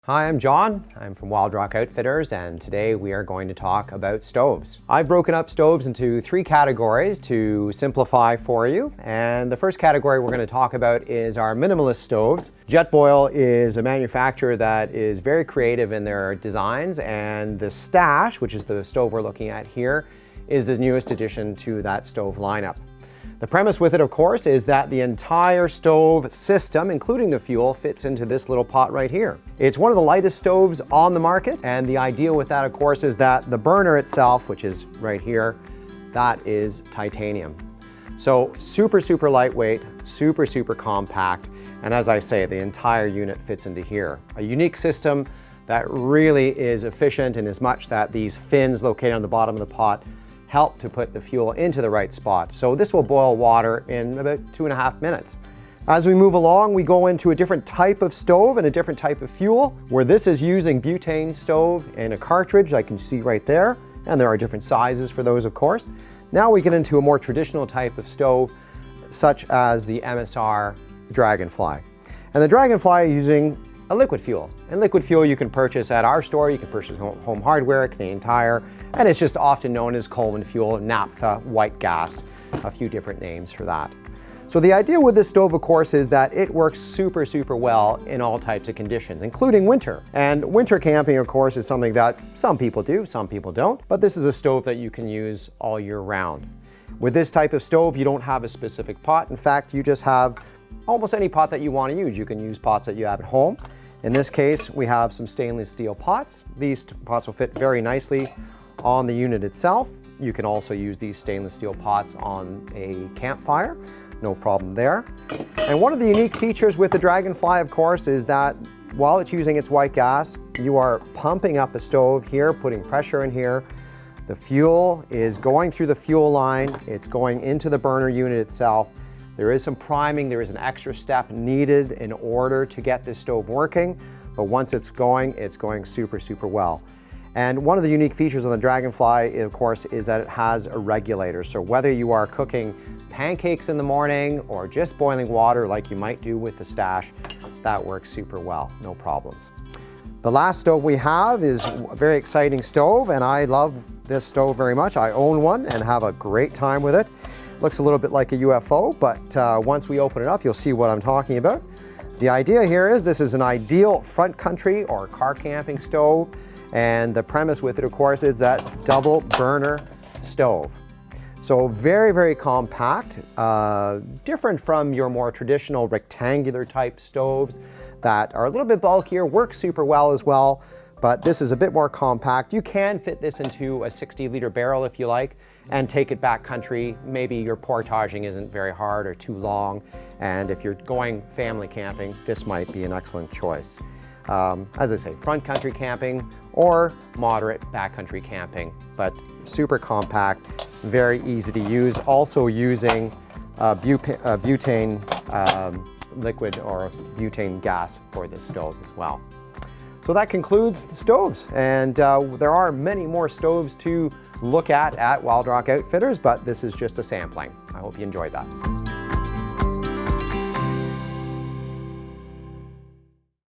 Hi, I'm John. I'm from Wild Rock Outfitters, and today we are going to talk about stoves. I've broken up stoves into three categories to simplify for you. And the first category we're going to talk about is our minimalist stoves. Jetboil is a manufacturer that is very creative in their designs, and the Stash, which is the stove we're looking at here, is the newest addition to that stove lineup. The premise with it, of course, is that the entire stove system, including the fuel, fits into this little pot right here. It's one of the lightest stoves on the market, and the idea with that, of course, is that the burner itself, which is right here, that is titanium. So super lightweight, super compact, and as I say, the entire unit fits into here. A unique system that really is efficient in as much that these fins located on the bottom of the pot help to put the fuel into the right spot. So this will boil water in about 2.5 minutes. As we move along, we go into a different type of stove and a different type of fuel, where this is using butane stove in a cartridge, I can see right there, and there are different sizes for those, of course. Now we get into a more traditional type of stove, such as the MSR Dragonfly. And the Dragonfly is using a liquid fuel. And liquid fuel you can purchase at our store, you can purchase Home Hardware, Canadian Tire, and it's just often known as Coleman fuel, naphtha, white gas, a few different names for that. So the idea with this stove, of course, is that it works super well in all types of conditions, including winter. And winter camping, of course, is something that some people do, some people don't, but this is a stove that you can use all year round. With this type of stove, you don't have a specific pot. In fact, you just have almost any pot that you want to use. You can use pots that you have at home. In this case, we have some stainless steel pots. These pots will fit very nicely on the unit itself. You can also use these stainless steel pots on a campfire, no problem there. And one of the unique features with the Dragonfly, of course, is that while it's using its white gas, you are pumping up a stove here, putting pressure in here. The fuel is going through the fuel line, it's going into the burner unit itself. There is some priming, there is an extra step needed in order to get this stove working, but once it's going super well. And one of the unique features of the Dragonfly, of course, is that it has a regulator. So whether you are cooking pancakes in the morning or just boiling water like you might do with the Stash, that works super well, no problems. The last stove we have is a very exciting stove, and I love this stove very much. I own one and have a great time with it. Looks a little bit like a UFO, but once we open it up, you'll see what I'm talking about. The idea here is this is an ideal front country or car camping stove, and the premise with it, of course, is that double burner stove. So very compact, different from your more traditional rectangular type stoves that are a little bit bulkier, work super well as well, but this is a bit more compact. You can fit this into a 60-liter barrel if you like, and take it back country. Maybe your portaging isn't very hard or too long, and if you're going family camping, this might be an excellent choice. As I say, front country camping or moderate backcountry camping, but super compact, very easy to use. Also using butane liquid or butane gas for this stove as well. So that concludes the stoves, and there are many more stoves to look at Wild Rock Outfitters, but this is just a sampling. I hope you enjoyed that.